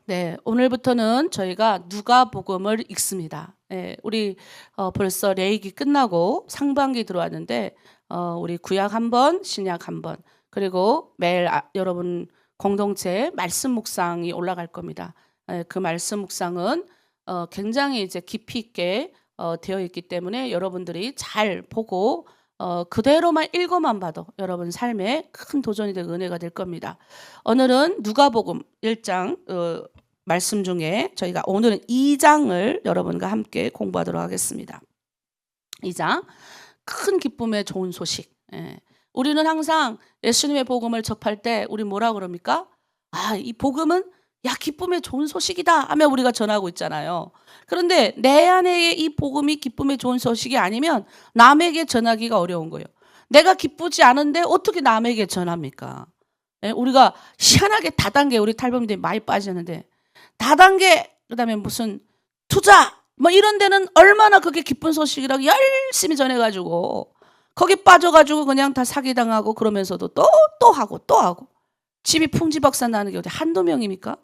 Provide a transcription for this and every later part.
네, 오늘부터는 저희가 누가복음을 읽습니다. 우리 벌써 레이기 끝나고 상반기 들어왔는데 우리 구약 한 번, 신약 한 번, 그리고 매일 여러분 공동체 말씀 묵상이 올라갈 겁니다. 그 말씀 묵상은 굉장히 이제 깊이 있게 되어 있기 때문에 여러분들이 잘 보고 그대로만 읽어만 봐도 여러분 삶에 큰 도전이 되고 은혜가 될 겁니다. 오늘은 누가복음 1장 말씀 중에 저희가 오늘은 2장을 여러분과 함께 공부하도록 하겠습니다. 2장, 큰 기쁨의 좋은 소식. 우리는 항상 예수님의 복음을 접할 때 우리 뭐라 그럽니까? 이 복음은 기쁨의 좋은 소식이다 하며 우리가 전하고 있잖아요. 그런데 내 안에 이 복음이 기쁨의 좋은 소식이 아니면 남에게 전하기가 어려운 거예요. 내가 기쁘지 않은데 어떻게 남에게 전합니까? 우리가 희한하게 다단계, 우리 탈북민들이 많이 빠지는데 다단계, 그다음에 무슨 투자 뭐 이런 데는 얼마나 그게 기쁜 소식이라고 열심히 전해가지고 거기 빠져가지고 그냥 다 사기당하고 그러면서도 또 하고 집이 풍지박산 나는 게 어디 한두 명입니까?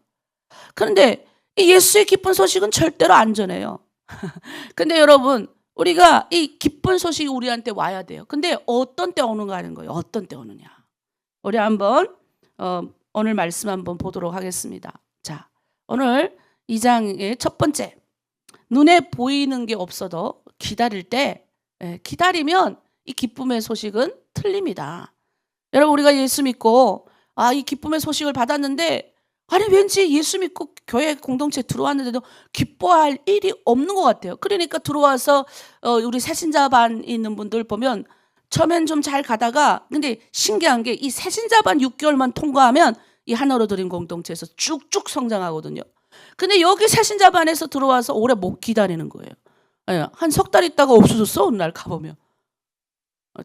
그런데 이 예수의 기쁜 소식은 절대로 안 전해요. 근데 여러분, 우리가 이 기쁜 소식이 우리한테 와야 돼요. 근데 어떤 때 오는가 하는 거예요. 어떤 때 오느냐. 우리 한번 오늘 말씀 한번 보도록 하겠습니다. 자, 오늘 2장의 첫 번째, 눈에 보이는 게 없어도 기다릴 때 기다리면 이 기쁨의 소식은 틀립니다. 여러분, 우리가 예수 믿고 이 기쁨의 소식을 받았는데 왠지 예수 믿고 교회 공동체에 들어왔는데도 기뻐할 일이 없는 것 같아요. 그러니까 들어와서 우리 새신자반 있는 분들 보면 처음엔 좀 잘 가다가 근데 신기한 게 이 새신자반 6개월만 통과하면 이 하나로 드린 공동체에서 쭉쭉 성장하거든요. 근데 여기 새신자반에서 들어와서 오래 못 기다리는 거예요. 한 석 달 있다가 없어졌어. 어느 날 가보면.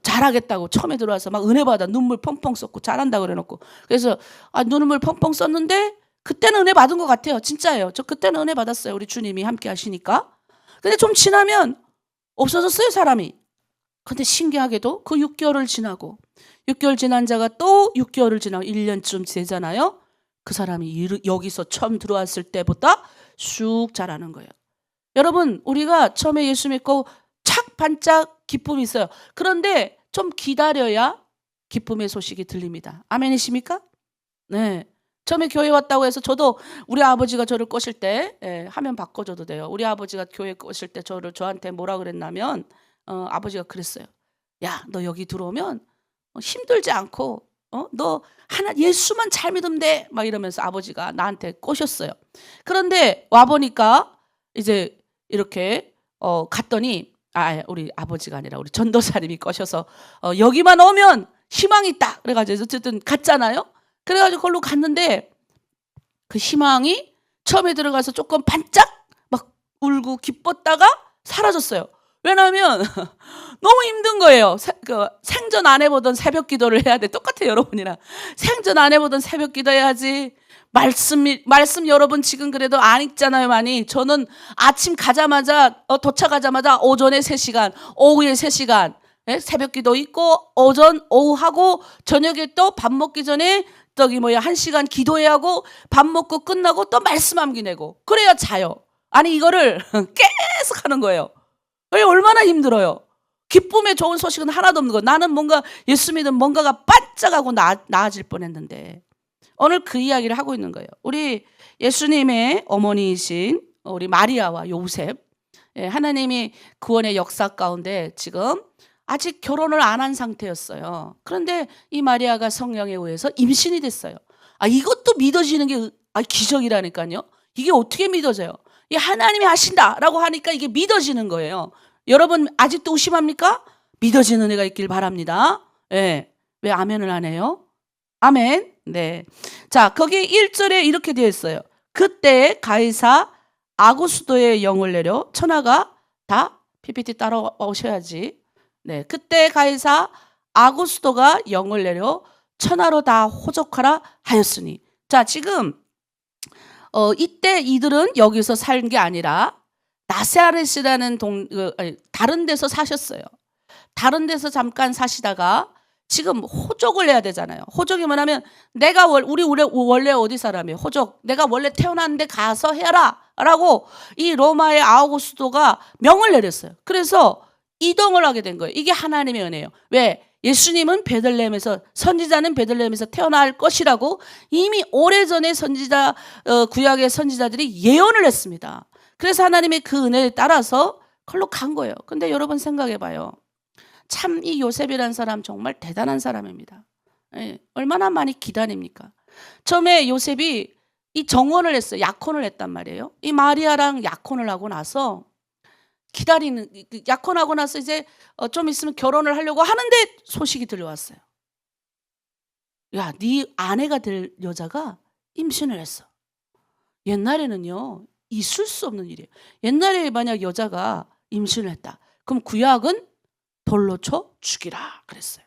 잘하겠다고 처음에 들어와서 막 은혜 받아 눈물 펑펑 쏟고 잘한다고 그래놓고 그래서 눈물 펑펑 썼는데 그때는 은혜 받은 것 같아요. 진짜예요. 저 그때는 은혜 받았어요. 우리 주님이 함께 하시니까. 근데 좀 지나면 없어졌어요, 사람이. 근데 신기하게도 그 6개월을 지나고 6개월 지난 자가 또 6개월을 지나고 1년쯤 되잖아요. 그 사람이 여기서 처음 들어왔을 때보다 쑥 자라는 거예요. 여러분, 우리가 처음에 예수 믿고 착 반짝 기쁨이 있어요. 그런데 좀 기다려야 기쁨의 소식이 들립니다. 아멘이십니까? 네. 처음에 교회 왔다고 해서 저도 우리 아버지가 저를 꼬실 때 화면 바꿔줘도 돼요. 우리 아버지가 교회 꼬실 때 저한테 뭐라 그랬냐면 아버지가 그랬어요. 야, 너 여기 들어오면 힘들지 않고 너 하나 예수만 잘 믿으면 돼. 막 이러면서 아버지가 나한테 꼬셨어요. 그런데 와보니까 이제 이렇게 갔더니 우리 아버지가 아니라 우리 전도사님이 꼬셔서 여기만 오면 희망이 있다. 그래가지고 어쨌든 갔잖아요. 그래가지고 거기로 갔는데 그 희망이 처음에 들어가서 조금 반짝 막 울고 기뻤다가 사라졌어요. 왜냐하면 너무 힘든 거예요. 생전 안 해보던 새벽 기도를 해야 돼. 똑같아요, 여러분이랑. 생전 안 해보던 새벽 기도 해야지. 말씀 여러분 지금 그래도 안 읽잖아요, 많이. 저는 아침 가자마자, 도착하자마자 오전에 3시간, 오후에 3시간, 새벽 기도 있고, 오후 하고, 저녁에 또 밥 먹기 전에 1시간 기도해야 하고, 밥 먹고 끝나고 또 말씀 암기 내고. 그래야 자요. 이거를 계속 하는 거예요. 얼마나 힘들어요. 기쁨의 좋은 소식은 하나도 없는 거. 나는 뭔가 예수 믿으면 뭔가가 반짝하고 나아질 뻔했는데 오늘 그 이야기를 하고 있는 거예요. 우리 예수님의 어머니이신 우리 마리아와 요셉, 하나님이 구원의 역사 가운데 지금 아직 결혼을 안 한 상태였어요. 그런데 이 마리아가 성령에 의해서 임신이 됐어요. 이것도 믿어지는 게 기적이라니까요. 이게 어떻게 믿어져요? 이 하나님이 하신다라고 하니까 이게 믿어지는 거예요. 여러분 아직도 의심합니까? 믿어지는 은혜가 있길 바랍니다. 왜 아멘을 안 해요? 아멘. 네. 자, 거기 1절에 이렇게 되어 있어요. 그때 가이사 아구스도의 영을 내려 천하가 다 PPT 따라오셔야지. 네. 그때 가이사 아구스도가 영을 내려 천하로 다 호적하라 하였으니. 자, 지금 이때 이들은 여기서 산 게 아니라 나사렛이라는 다른 데서 사셨어요. 다른 데서 잠깐 사시다가 지금 호적을 내야 되잖아요. 호적이 뭐냐면 내가 우리 원래 어디 사람이에요? 호적. 내가 원래 태어났는데 가서 해라 라고 이 로마의 아우구스도가 명을 내렸어요. 그래서 이동을 하게 된 거예요. 이게 하나님의 은혜예요. 왜? 예수님은 베들레헴에서, 선지자는 베들레헴에서 태어날 것이라고 이미 오래전에 선지자, 구약의 선지자들이 예언을 했습니다. 그래서 하나님의 그 은혜에 따라서 걸로 간 거예요. 근데 여러분 생각해 봐요. 참 이 요셉이라는 사람 정말 대단한 사람입니다. 예, 얼마나 많이 기다립니까? 처음에 요셉이 이 정혼을 했어요. 약혼을 했단 말이에요. 이 마리아랑 약혼을 하고 나서 약혼하고 나서 이제 좀 있으면 결혼을 하려고 하는데 소식이 들려왔어요. 야, 네 아내가 될 여자가 임신을 했어. 옛날에는요, 있을 수 없는 일이에요. 옛날에 만약 여자가 임신을 했다. 그럼 구약은 돌로 쳐 죽이라 그랬어요.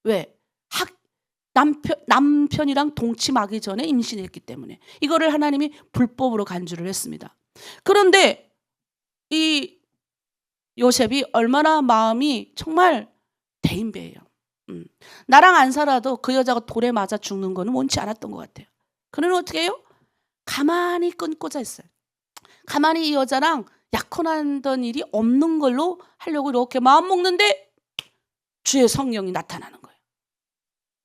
왜? 남편이랑 동침하기 전에 임신했기 때문에. 이거를 하나님이 불법으로 간주를 했습니다. 그런데 이 요셉이 얼마나 마음이 정말 대인배예요. 나랑 안 살아도 그 여자가 돌에 맞아 죽는 거는 원치 않았던 것 같아요. 그는 어떻게 해요? 가만히 끊고자 했어요. 가만히 이 여자랑 약혼하던 일이 없는 걸로 하려고 이렇게 마음 먹는데 주의 성령이 나타나는 거예요.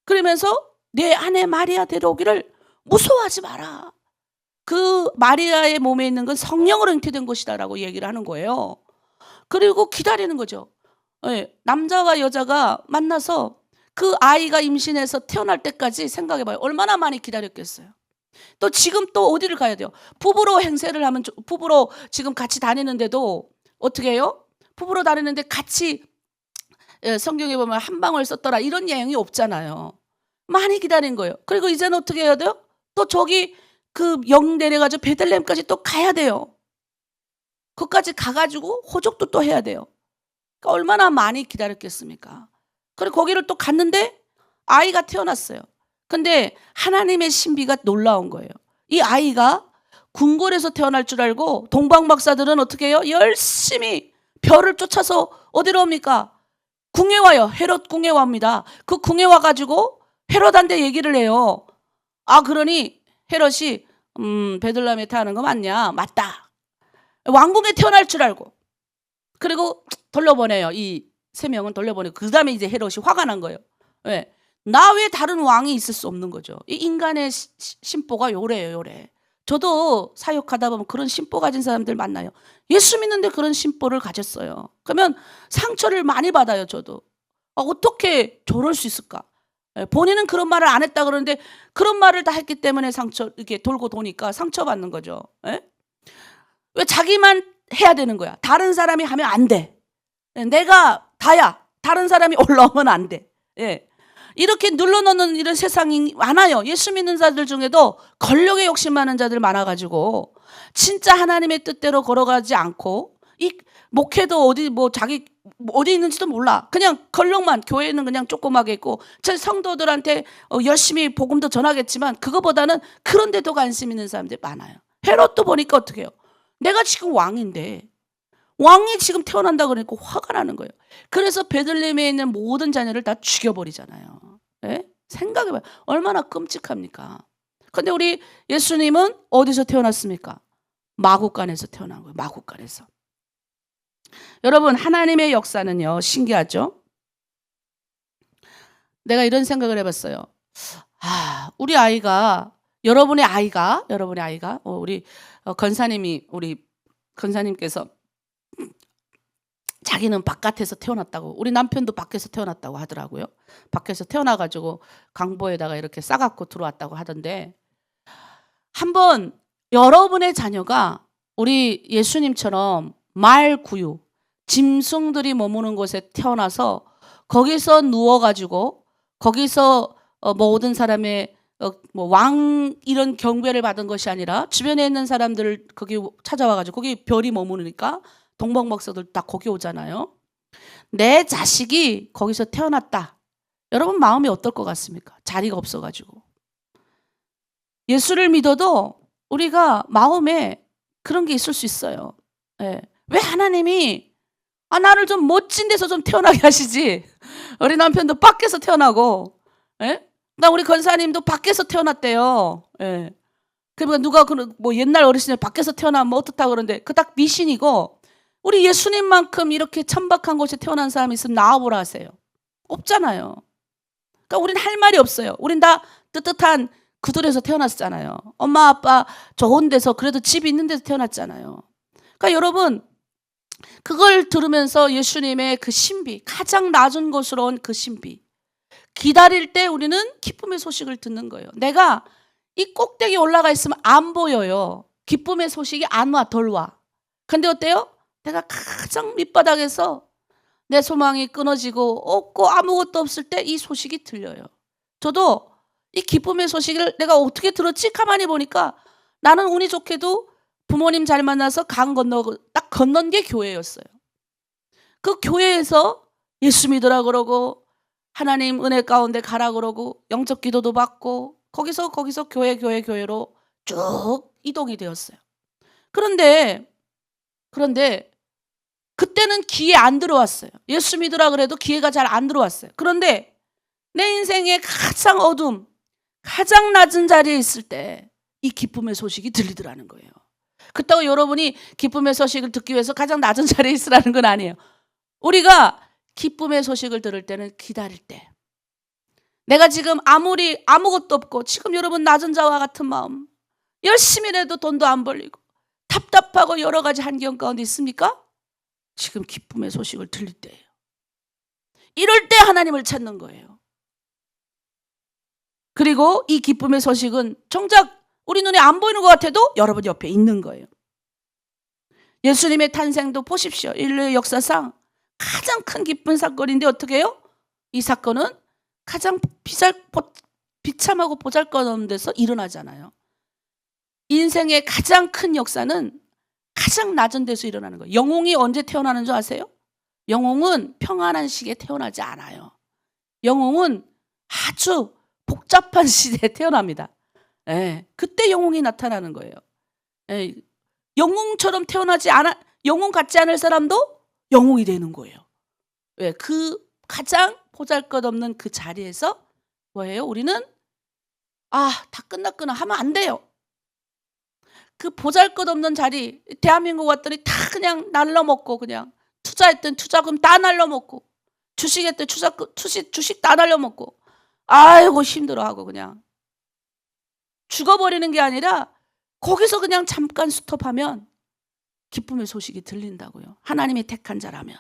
그러면서 내 아내 마리아 데려오기를 무서워하지 마라. 그 마리아의 몸에 있는 건 성령으로 잉태된 것이다 라고 얘기를 하는 거예요. 그리고 기다리는 거죠. 네, 남자와 여자가 만나서 그 아이가 임신해서 태어날 때까지 생각해봐요. 얼마나 많이 기다렸겠어요. 또 지금 또 어디를 가야 돼요? 부부로 행세를 하면, 부부로 지금 같이 다니는데도 어떻게 해요? 부부로 다니는데 같이 성경에 보면 한 방울 썼더라 이런 내용이 없잖아요. 많이 기다린 거예요. 그리고 이제는 어떻게 해야 돼요? 또 저기 그 영 내려가지고 베들레헴까지 또 가야 돼요. 그까지 가가지고 호적도 또 해야 돼요. 그러니까 얼마나 많이 기다렸겠습니까? 그리고 거기를 또 갔는데 아이가 태어났어요. 근데 하나님의 신비가 놀라운 거예요. 이 아이가 궁궐에서 태어날 줄 알고 동방박사들은 어떻게 해요? 열심히 별을 쫓아서 어디로 옵니까? 궁에 와요. 헤롯 궁에 옵니다. 그 궁에 와가지고 헤롯한테 얘기를 해요. 아, 그러니 헤롯이 베들레헴에 태어나는 거 맞냐? 맞다. 왕궁에 태어날 줄 알고. 그리고 돌려보내요. 이 세 명은 돌려보내고 그 다음에 이제 헤롯이 화가 난 거예요. 왜? 나 외에 다른 왕이 있을 수 없는 거죠. 이 인간의 심보가 요래요, 요래. 저도 사역하다 보면 그런 심보 가진 사람들 만나요. 예수 믿는데 그런 심보를 가졌어요. 그러면 상처를 많이 받아요, 저도. 어떻게 저럴 수 있을까? 본인은 그런 말을 안 했다 그러는데 그런 말을 다 했기 때문에 상처, 이렇게 돌고 도니까 상처받는 거죠. 에? 왜 자기만 해야 되는 거야? 다른 사람이 하면 안 돼. 내가 다야. 다른 사람이 올라오면 안 돼. 예. 이렇게 눌러놓는 이런 세상이 많아요. 예수 믿는 자들 중에도 권력에 욕심 많은 자들 많아가지고 진짜 하나님의 뜻대로 걸어가지 않고 이 목회도 어디 뭐 자기 어디 있는지도 몰라. 그냥 권력만, 교회는 그냥 조그맣게 있고 저 성도들한테 열심히 복음도 전하겠지만 그거보다는 그런 데도 관심 있는 사람들이 많아요. 헤롯도 보니까 어떻게 해요? 내가 지금 왕인데 왕이 지금 태어난다 그러니까 화가 나는 거예요. 그래서 베들레헴에 있는 모든 자녀를 다 죽여버리잖아요. 네? 생각해봐요. 얼마나 끔찍합니까? 근데 우리 예수님은 어디서 태어났습니까? 마구간에서 태어난 거예요. 마구간에서. 여러분, 하나님의 역사는요, 신기하죠? 내가 이런 생각을 해봤어요. 우리 아이가, 여러분의 아이가, 우리 권사님께서 자기는 바깥에서 태어났다고, 우리 남편도 밖에서 태어났다고 하더라고요. 밖에서 태어나가지고 강보에다가 이렇게 싸갖고 들어왔다고 하던데, 한번 여러분의 자녀가 우리 예수님처럼 말구유, 짐승들이 머무는 곳에 태어나서 거기서 누워가지고 거기서 모든 사람의 왕 이런 경배를 받은 것이 아니라 주변에 있는 사람들을 거기 찾아와가지고 거기 별이 머무르니까 동방박사들 다 거기 오잖아요. 내 자식이 거기서 태어났다. 여러분 마음이 어떨 것 같습니까? 자리가 없어가지고. 예수를 믿어도 우리가 마음에 그런 게 있을 수 있어요. 예. 왜 하나님이 아, 나를 좀 멋진 데서 좀 태어나게 하시지. 우리 남편도 밖에서 태어나고, 예? 나 우리 권사님도 밖에서 태어났대요. 예. 그러니까 누가 뭐 옛날 어르신들 밖에서 태어나면 뭐 어떻다 그러는데 그 딱 미신이고, 우리 예수님만큼 이렇게 천박한 곳에 태어난 사람이 있으면 나와보라 하세요. 없잖아요. 그러니까 우린 할 말이 없어요. 우린 다 뜨뜻한 구들에서 태어났잖아요. 엄마 아빠 좋은 데서, 그래도 집 있는 데서 태어났잖아요. 그러니까 여러분, 그걸 들으면서 예수님의 그 신비, 가장 낮은 곳으로 온 그 신비, 기다릴 때 우리는 기쁨의 소식을 듣는 거예요. 내가 이 꼭대기에 올라가 있으면 안 보여요. 기쁨의 소식이 안 와, 덜 와. 근데 어때요? 내가 가장 밑바닥에서 내 소망이 끊어지고 없고 아무것도 없을 때 이 소식이 들려요. 저도 이 기쁨의 소식을 내가 어떻게 들었지? 가만히 보니까 나는 운이 좋게도 부모님 잘 만나서 강 딱 건넌 게 교회였어요. 그 교회에서 예수 믿으라 그러고 하나님 은혜 가운데 가라 그러고 영적 기도도 받고 거기서 교회로 쭉 이동이 되었어요. 그런데 그때는 귀에 안 들어왔어요. 예수 믿으라 그래도 귀에가 잘 안 들어왔어요. 그런데 내 인생의 가장 어둠, 가장 낮은 자리에 있을 때 이 기쁨의 소식이 들리더라는 거예요. 그렇다고 여러분이 기쁨의 소식을 듣기 위해서 가장 낮은 자리에 있으라는 건 아니에요. 우리가 기쁨의 소식을 들을 때는 기다릴 때, 내가 지금 아무리 아무것도 없고 지금 여러분 낮은 자와 같은 마음, 열심히 해도 돈도 안 벌리고 답답하고 여러 가지 환경 가운데 있습니까? 지금 기쁨의 소식을 들릴 때예요. 이럴 때 하나님을 찾는 거예요. 그리고 이 기쁨의 소식은 정작 우리 눈에 안 보이는 것 같아도 여러분 옆에 있는 거예요. 예수님의 탄생도 보십시오. 인류의 역사상 가장 큰 기쁜 사건인데 어떻게 해요? 이 사건은 가장 비참하고 보잘것없는 데서 일어나잖아요. 인생의 가장 큰 역사는 가장 낮은 데서 일어나는 거예요. 영웅이 언제 태어나는 줄 아세요? 영웅은 평안한 시기에 태어나지 않아요. 영웅은 아주 복잡한 시대에 태어납니다. 예, 그때 영웅이 나타나는 거예요. 예, 영웅처럼 태어나지 않아, 영웅 같지 않을 사람도 영웅이 되는 거예요. 왜? 그 가장 보잘것없는 그 자리에서 뭐예요? 우리는 다 끝났구나 하면 안 돼요. 그 보잘것없는 자리, 대한민국 왔더니 다 그냥 날려먹고, 그냥 투자했던 투자금 다 날려먹고, 주식했던 주식 다 날려먹고, 아이고 힘들어하고 그냥 죽어버리는 게 아니라 거기서 그냥 잠깐 스톱하면 기쁨의 소식이 들린다고요. 하나님이 택한 자라면.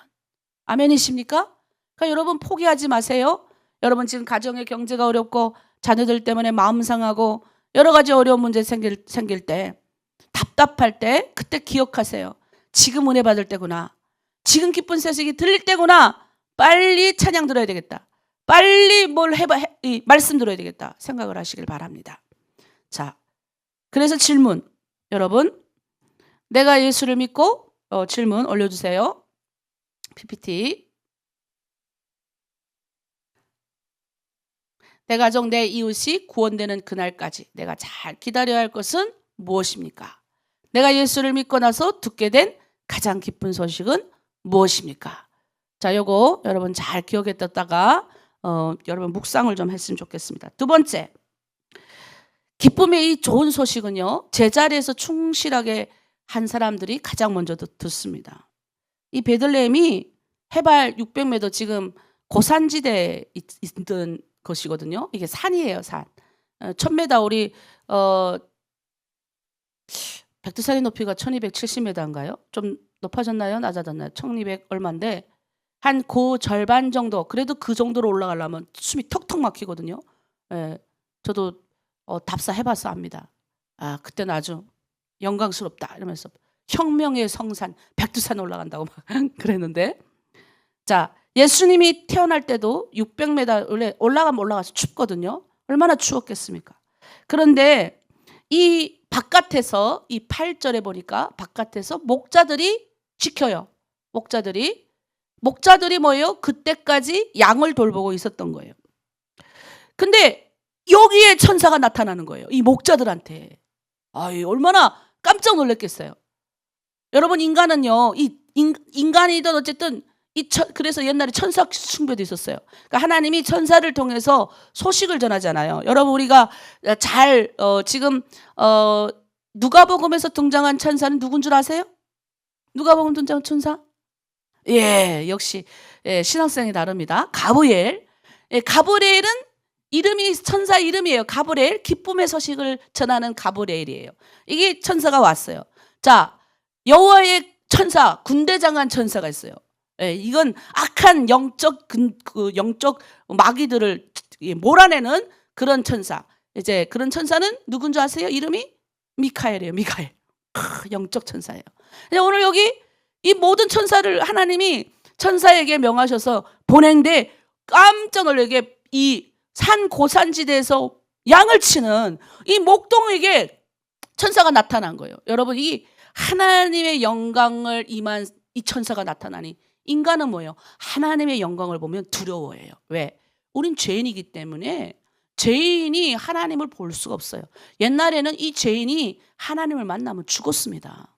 아멘이십니까? 그러니까 여러분 포기하지 마세요. 여러분 지금 가정의 경제가 어렵고 자녀들 때문에 마음 상하고 여러 가지 어려운 문제 생길 때, 답답할 때, 그때 기억하세요. 지금 은혜 받을 때구나. 지금 기쁜 소식이 들릴 때구나. 빨리 찬양 들어야 되겠다. 빨리 말씀 들어야 되겠다. 생각을 하시길 바랍니다. 자, 그래서 질문. 여러분, 내가 예수를 믿고, 질문 올려주세요. PPT. 내 가정, 내 이웃이 구원되는 그날까지 내가 잘 기다려야 할 것은 무엇입니까? 내가 예수를 믿고 나서 듣게 된 가장 기쁜 소식은 무엇입니까? 자, 요거 여러분 잘 기억해 뒀다가 여러분 묵상을 좀 했으면 좋겠습니다. 두 번째, 기쁨의 이 좋은 소식은요, 제자리에서 충실하게 한 사람들이 가장 먼저 듣습니다. 이 베들레헴이 해발 600m, 지금 고산지대에 있던 것이거든요. 이게 산이에요, 산. 1000m, 우리 백두산의 높이가 1270m인가요? 좀 높아졌나요? 낮아졌나요? 1200 얼마인데 한 그 절반 정도, 그래도 그 정도로 올라가려면 숨이 턱턱 막히거든요. 예, 저도 답사 해봐서 압니다. 그때는 아주 영광스럽다 이러면서 혁명의 성산 백두산 올라간다고 막 그랬는데, 자, 예수님이 태어날 때도 600m 원래 올라가면 올라가서 춥거든요. 얼마나 추웠겠습니까? 그런데 이 바깥에서, 이 8절에 보니까 바깥에서 목자들이 지켜요. 목자들이 뭐예요? 그때까지 양을 돌보고 있었던 거예요. 근데 여기에 천사가 나타나는 거예요. 이 목자들한테. 얼마나 깜짝 놀랐겠어요. 여러분, 인간은요, 이 인간이든 어쨌든 그래서 옛날에 천사 숭배도 있었어요. 그러니까 하나님이 천사를 통해서 소식을 전하잖아요. 여러분 우리가 지금 누가복음에서 등장한 천사는 누군 줄 아세요? 누가복음 등장한 천사? 예, 역시 신학생이 다릅니다. 가브리엘. 가브리엘은 천사 이름이에요. 가브리엘, 기쁨의 소식을 전하는 가브리엘이에요. 이게 천사가 왔어요. 자, 여호와의 천사, 군대장한 천사가 있어요. 이건 악한 영적 마귀들을 몰아내는 그런 천사. 이제 그런 천사는 누군 줄 아세요? 이름이 미카엘이에요. 미카엘. 영적 천사예요. 오늘 여기 이 모든 천사를 하나님이 천사에게 명하셔서 보낸데 깜짝 놀라게 이 산 고산지대에서 양을 치는 이 목동에게 천사가 나타난 거예요. 여러분 이 하나님의 영광을 임한 이 천사가 나타나니 인간은 뭐예요? 하나님의 영광을 보면 두려워해요. 왜? 우린 죄인이기 때문에 죄인이 하나님을 볼 수가 없어요. 옛날에는 이 죄인이 하나님을 만나면 죽었습니다.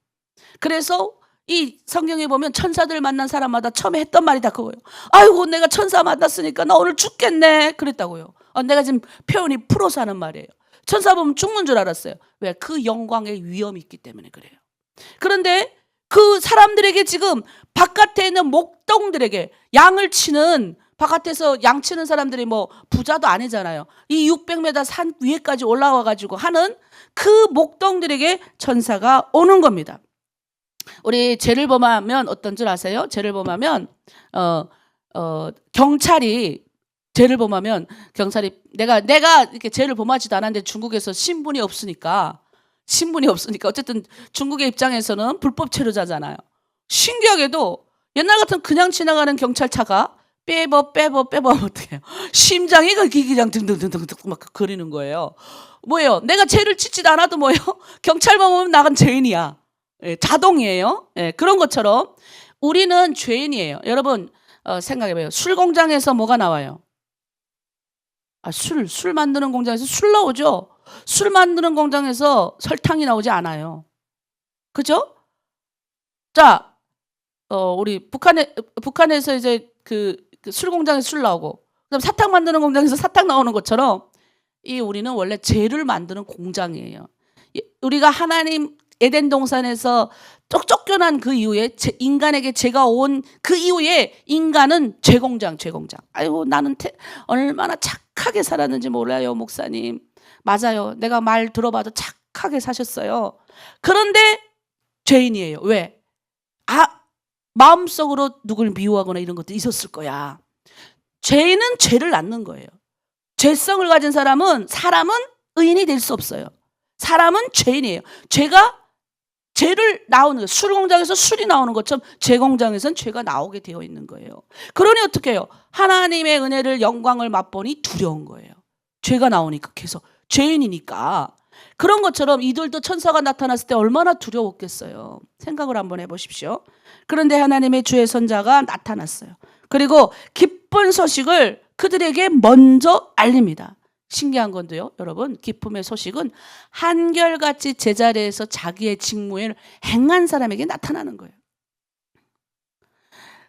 그래서 이 성경에 보면 천사들 만난 사람마다 처음에 했던 말이 다 그거예요. 아이고 내가 천사 만났으니까 나 오늘 죽겠네 그랬다고요. 내가 지금 표현이 풀어서 하는 말이에요. 천사 보면 죽는 줄 알았어요. 왜? 그 영광의 위험이 있기 때문에 그래요. 그런데 그 사람들에게 지금 바깥에 있는 목동들에게 양을 치는, 바깥에서 양 치는 사람들이 뭐 부자도 아니잖아요. 이 600m 산 위에까지 올라와 가지고 하는 그 목동들에게 천사가 오는 겁니다. 우리 죄를 범하면 어떤 줄 아세요? 죄를 범하면 경찰이 죄를 범하면 경찰이 내가 이렇게 죄를 범하지도 않았는데 중국에서 신분이 없으니까 어쨌든 중국의 입장에서는 불법 체류자잖아요. 신기하게도 옛날 같은 그냥 지나가는 경찰차가 빼버 어떻게 해요? 심장이 그냥 등등등등 막 거리는 거예요. 뭐예요? 내가 죄를 짓지도 않아도 뭐예요? 경찰만 보면 나간 죄인이야. 자동이에요. 그런 것처럼 우리는 죄인이에요. 여러분 생각해봐요. 술 공장에서 뭐가 나와요? 술 만드는 공장에서 술 나오죠. 술 만드는 공장에서 설탕이 나오지 않아요. 그죠? 자, 우리 북한에서 이제 그 술 공장에서 술 나오고, 그다음 사탕 만드는 공장에서 사탕 나오는 것처럼 우리는 원래 죄를 만드는 공장이에요. 우리가 하나님 에덴 동산에서 쫓겨난 그 이후에 인간에게 죄가 온 그 이후에 인간은 죄공장. 아이고 나는 얼마나 착하게 살았는지 몰라요, 목사님. 맞아요. 내가 말 들어봐도 착하게 사셨어요. 그런데 죄인이에요. 왜? 마음속으로 누굴 미워하거나 이런 것도 있었을 거야. 죄인은 죄를 낳는 거예요. 죄성을 가진 사람은 의인이 될 수 없어요. 사람은 죄인이에요. 죄를 나오는 거예요. 술 공장에서 술이 나오는 것처럼 죄 공장에서는 죄가 나오게 되어 있는 거예요. 그러니 어떻게 해요? 하나님의 은혜를 영광을 맛보니 두려운 거예요. 죄가 나오니까 계속 죄인이니까. 그런 것처럼 이들도 천사가 나타났을 때 얼마나 두려웠겠어요. 생각을 한번 해보십시오. 그런데 하나님의 주의 선자가 나타났어요. 그리고 기쁜 소식을 그들에게 먼저 알립니다. 신기한 건데요, 여러분, 기쁨의 소식은 한결같이 제자리에서 자기의 직무를 행한 사람에게 나타나는 거예요.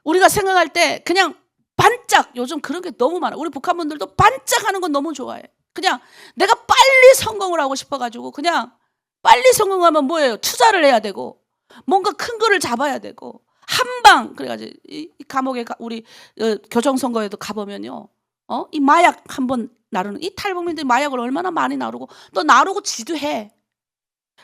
우리가 생각할 때 그냥 반짝, 요즘 그런 게 너무 많아. 우리 북한 분들도 반짝하는 건 너무 좋아해. 그냥 내가 빨리 성공을 하고 싶어가지고 그냥 빨리 성공하면 뭐예요? 투자를 해야 되고 뭔가 큰 거를 잡아야 되고 한방. 그래가지고 이 감옥에 우리 교정선거에도 가보면요, 이 마약 한번 나르는, 이 탈북민들이 마약을 얼마나 많이 나르고 또 나르고 지도해.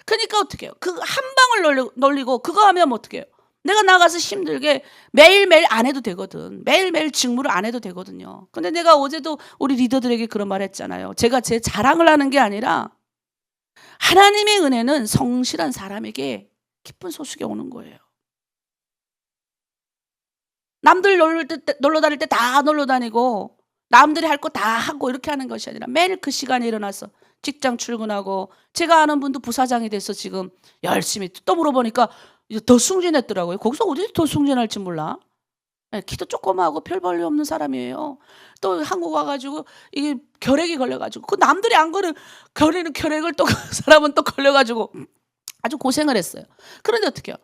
그러니까 어떻게 해요? 그 한 방을 놀리고 그거 하면 어떻게 해요? 내가 나가서 힘들게 매일매일 안 해도 되거든. 매일매일 직무를 안 해도 되거든요. 근데 내가 어제도 우리 리더들에게 그런 말 했잖아요. 제가 제 자랑을 하는 게 아니라 하나님의 은혜는 성실한 사람에게 기쁜 소식이 오는 거예요. 남들 놀러 다닐 때 다 놀러 다니고 남들이 할 거 다 하고 이렇게 하는 것이 아니라 매일 그 시간에 일어나서 직장 출근하고, 제가 아는 분도 부사장이 돼서 지금 열심히, 또 물어보니까 더 승진했더라고요. 거기서 어디서 더 승진할지 몰라. 키도 조그마하고 별 볼일 없는 사람이에요. 또 한국 와가지고 이게 결핵이 걸려가지고 그 남들이 안 걸은 결핵을 또 그 사람은 또 걸려가지고 아주 고생을 했어요. 그런데 어떻게 해요?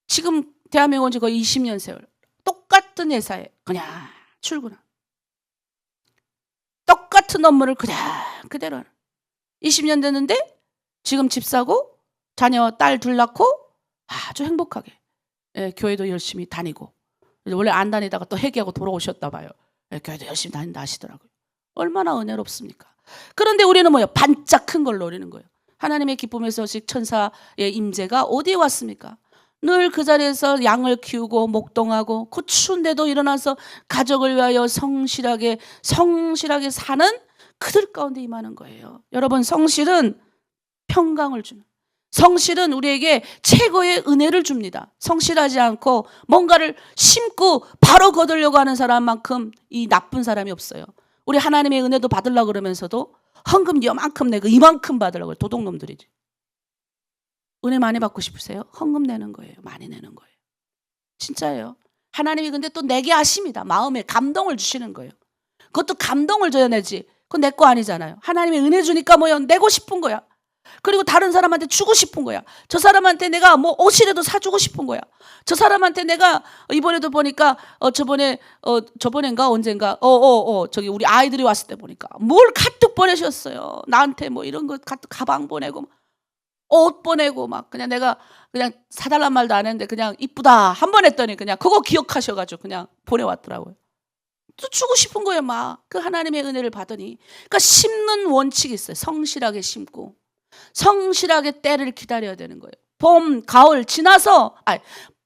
지금 대한민국 온 지 거의 20년 세월. 똑같은 회사에 그냥 출근한. 똑같은 업무를 그냥 그대로 하는. 20년 됐는데 지금 집 사고 자녀 딸 둘 낳고 아주 행복하게 교회도 열심히 다니고 원래 안 다니다가 또 회개하고 돌아오셨다 봐요. 교회도 열심히 다닌다 하시더라고요. 얼마나 은혜롭습니까? 그런데 우리는 뭐예요? 반짝 큰 걸 노리는 거예요. 하나님의 기쁨의 소식 천사의 임재가 어디에 왔습니까? 늘 그 자리에서 양을 키우고 목동하고 그 추운데도 일어나서 가족을 위하여 성실하게 사는 그들 가운데 임하는 거예요. 여러분, 성실은 평강을 주는, 성실은 우리에게 최고의 은혜를 줍니다. 성실하지 않고 뭔가를 심고 바로 거두려고 하는 사람만큼 이 나쁜 사람이 없어요. 우리 하나님의 은혜도 받으려고 그러면서도 헌금 이만큼 내고 이만큼 받으려고 해요. 도둑놈들이지. 은혜 많이 받고 싶으세요? 헌금 내는 거예요. 많이 내는 거예요. 진짜예요. 하나님이 근데 또 내게 하십니다. 마음에 감동을 주시는 거예요. 그것도 감동을 줘야 내지. 그건 내 거 아니잖아요. 하나님의 은혜 주니까 뭐요? 내고 싶은 거야. 그리고 다른 사람한테 주고 싶은 거야. 저 사람한테 내가 뭐 옷이라도 사주고 싶은 거야. 저 사람한테 내가 이번에도 보니까 저번엔가 언젠가 저기 우리 아이들이 왔을 때 보니까 뭘 카톡 보내셨어요. 나한테 뭐 이런 거 카톡 가방 보내고 옷 보내고 막 그냥 내가 그냥 사달란 말도 안 했는데 그냥 이쁘다 한 번 했더니 그냥 그거 기억하셔가지고 그냥 보내왔더라고요. 또 주고 싶은 거예요. 막 그 하나님의 은혜를 받으니. 그러니까 심는 원칙이 있어요. 성실하게 심고 성실하게 때를 기다려야 되는 거예요. 봄, 가을 지나서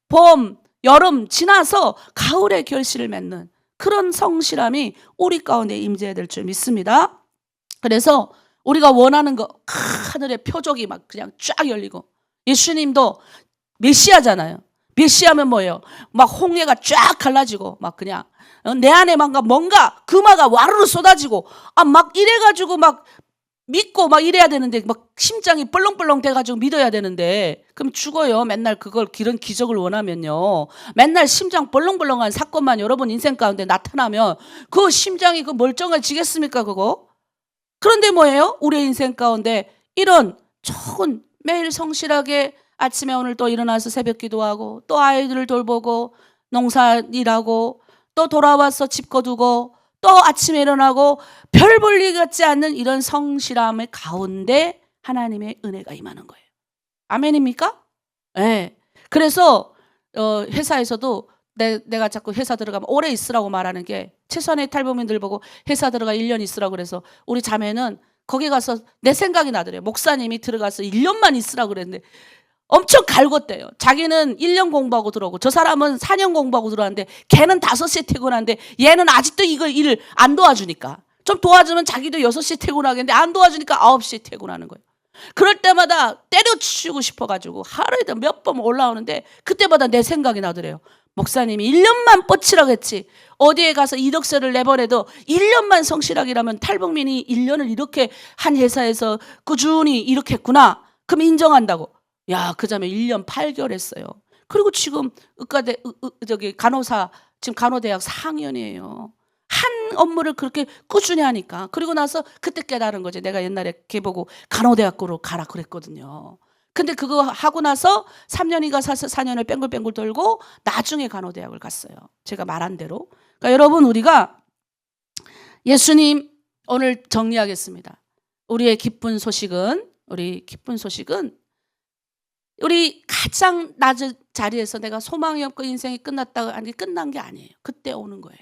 봄, 여름 지나서 가을의 결실을 맺는 그런 성실함이 우리 가운데 임재해야 될 줄 믿습니다. 그래서 우리가 원하는 거 하늘의 표적이 막 그냥 쫙 열리고, 예수님도 메시아잖아요. 메시아면 뭐예요? 막 홍해가 쫙 갈라지고 막 그냥 내 안에 뭔가 금화가 와르르 쏟아지고 막 이래가지고 막 믿고 막 이래야 되는데 막 심장이 벌렁벌렁 돼가지고 믿어야 되는데 그럼 죽어요. 맨날 그걸 그런 기적을 원하면요. 맨날 심장 벌렁벌렁한 사건만 여러분 인생 가운데 나타나면 그 심장이 그 멀쩡해지겠습니까 그거? 그런데 뭐예요? 우리의 인생 가운데 이런 좋은 매일 성실하게 아침에 오늘 또 일어나서 새벽 기도하고 또 아이들을 돌보고 농사 일하고 또 돌아와서 집 거두고 또 아침에 일어나고 별 볼 일 같지 않는 이런 성실함의 가운데 하나님의 은혜가 임하는 거예요. 아멘입니까? 네. 그래서 회사에서도 내가 자꾸 회사 들어가면 오래 있으라고 말하는 게, 최소한의 탈북민들 보고 회사 들어가 1년 있으라고 그래서 우리 자매는 거기 가서 내 생각이 나더래요. 목사님이 들어가서 1년만 있으라고 그랬는데 엄청 갈궜대요. 자기는 1년 공부하고 들어오고 저 사람은 4년 공부하고 들어왔는데 걔는 5시에 퇴근하는데 얘는 아직도 이거 일 안 도와주니까, 좀 도와주면 자기도 6시에 퇴근하겠는데 안 도와주니까 9시에 퇴근하는 거예요. 그럴 때마다 때려치우고 싶어가지고 하루에도 몇 번 올라오는데 그때마다 내 생각이 나더래요. 목사님이 1년만 뻗치라고 했지 어디에 가서 이력서를 내보내도 1년만 성실하게 일하면 탈북민이 1년을 이렇게 한 회사에서 꾸준히 이렇게 했구나. 그럼 인정한다고. 야, 그 자매 1년 8개월 했어요. 그리고 지금 간호사, 지금 간호대학 4학년이에요. 한 업무를 그렇게 꾸준히 하니까. 그리고 나서 그때 깨달은 거지. 내가 옛날에 걔 보고 간호대학교로 가라 그랬거든요. 근데 그거 하고 나서 3년인가 4년을 뺑글뺑글 돌고 나중에 간호대학을 갔어요. 제가 말한 대로. 그러니까 여러분, 우리가 예수님 오늘 정리하겠습니다. 우리 기쁜 소식은 우리 가장 낮은 자리에서 내가 소망이 없고 인생이 끝났다고 하는 게 끝난 게 아니에요. 그때 오는 거예요.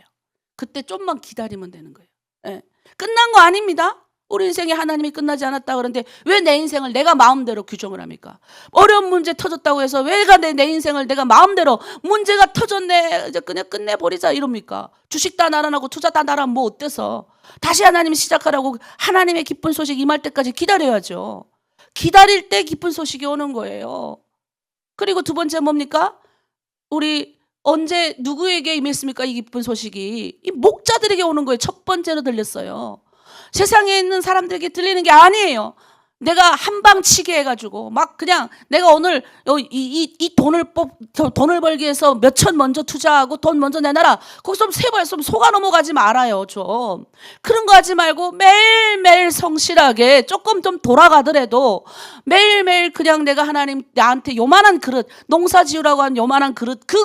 그때 좀만 기다리면 되는 거예요. 네. 끝난 거 아닙니다. 우리 인생이 하나님이 끝나지 않았다 그러는데 왜 내 인생을 내가 마음대로 규정을 합니까? 어려운 문제 터졌다고 해서 왜 내 인생을 내가 마음대로 문제가 터졌네 이제 그냥 끝내버리자 이럽니까? 주식 다 날아나고 투자 다 날아나면 뭐 어때서? 다시 하나님이 시작하라고 하나님의 기쁜 소식 임할 때까지 기다려야죠. 기다릴 때 기쁜 소식이 오는 거예요. 그리고 두 번째 뭡니까? 우리 언제 누구에게 임했습니까? 이 기쁜 소식이 이 목자들에게 오는 거예요. 첫 번째로 들렸어요. 세상에 있는 사람들에게 들리는 게 아니에요. 내가 한방치게 해가지고 막 그냥 내가 오늘 이 돈을 벌기 위해서 몇천 먼저 투자하고 돈 먼저 내놔라. 거기서 좀 세발 좀 속아 넘어가지 말아요. 좀 그런 거 하지 말고 매일매일 성실하게 조금 좀 돌아가더라도 매일매일 그냥 내가 하나님 나한테 요만한 그릇 농사 지으라고 한 요만한 그릇 그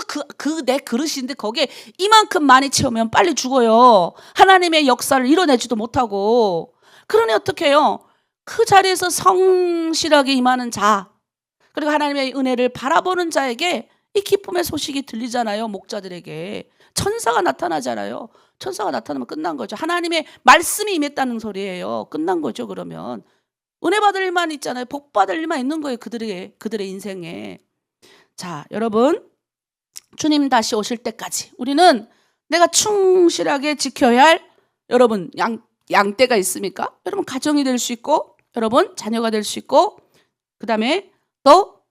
내 그릇인데 거기에 이만큼 많이 채우면 빨리 죽어요. 하나님의 역사를 이뤄내지도 못하고. 그러니 어떻게 해요? 그 자리에서 성실하게 임하는 자, 그리고 하나님의 은혜를 바라보는 자에게 이 기쁨의 소식이 들리잖아요. 목자들에게 천사가 나타나잖아요. 천사가 나타나면 끝난 거죠. 하나님의 말씀이 임했다는 소리예요. 끝난 거죠. 그러면 은혜 받을 일만 있잖아요. 복 받을 일만 있는 거예요. 그들의 인생에. 자, 여러분, 주님 다시 오실 때까지 우리는 내가 충실하게 지켜야 할 여러분 양떼가 있습니까? 여러분 가정이 될 수 있고, 여러분 자녀가 될 수 있고, 그 다음에 또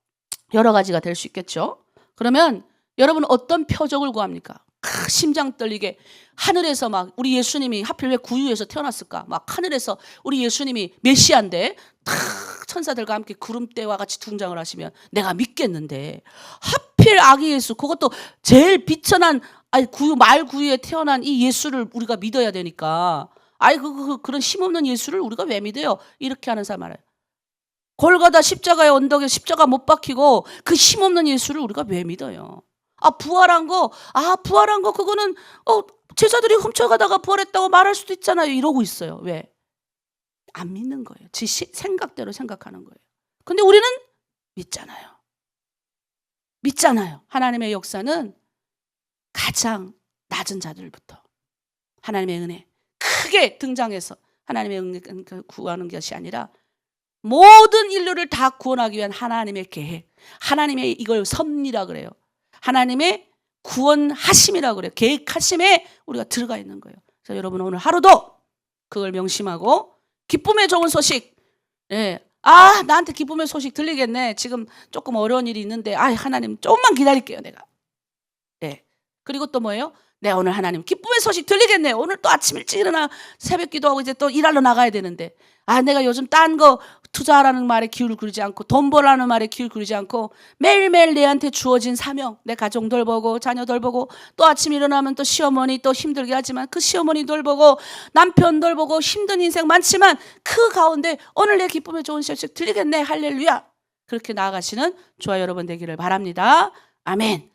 여러 가지가 될 수 있겠죠. 그러면 여러분 어떤 표적을 구합니까? 심장 떨리게 하늘에서 막 우리 예수님이 하필 왜 구유에서 태어났을까? 막 하늘에서 우리 예수님이 메시아인데 탁 천사들과 함께 구름대와 같이 등장을 하시면 내가 믿겠는데, 하필 아기 예수, 그것도 제일 비천한 말 구유에 태어난 이 예수를 우리가 믿어야 되니까, 그런 힘없는 예수를 우리가 왜 믿어요? 이렇게 하는 사람 알아요. 골고다 십자가의 언덕에 십자가 못 박히고 그 힘없는 예수를 우리가 왜 믿어요? 부활한 거 그거는 제자들이 훔쳐가다가 부활했다고 말할 수도 있잖아요. 이러고 있어요. 왜? 안 믿는 거예요. 지 생각대로 생각하는 거예요. 근데 우리는 믿잖아요. 하나님의 역사는 가장 낮은 자들부터 하나님의 은혜 크게 등장해서 하나님의 은혜 구하는 것이 아니라 모든 인류를 다 구원하기 위한 하나님의 계획, 하나님의 이걸 섭리라 그래요. 하나님의 구원하심이라 그래요. 계획하심에 우리가 들어가 있는 거예요. 그래서 여러분 오늘 하루도 그걸 명심하고 기쁨의 좋은 소식, 나한테 기쁨의 소식 들리겠네. 지금 조금 어려운 일이 있는데 하나님 조금만 기다릴게요 내가. 그리고 또 뭐예요? 오늘 하나님 기쁨의 소식 들리겠네. 오늘 또 아침 일찍 일어나 새벽 기도하고 이제 또 일하러 나가야 되는데 내가 요즘 딴 거 투자하라는 말에 기울을 그리지 않고 돈 벌라는 말에 기울을 그리지 않고 매일매일 내한테 주어진 사명, 내 가정 돌보고 자녀 돌보고, 또 아침 일어나면 또 시어머니 또 힘들게 하지만 그 시어머니 돌보고 남편 돌보고 힘든 인생 많지만 그 가운데 오늘 내 기쁨의 좋은 소식 들리겠네. 할렐루야. 그렇게 나아가시는 저와 여러분 되기를 바랍니다. 아멘.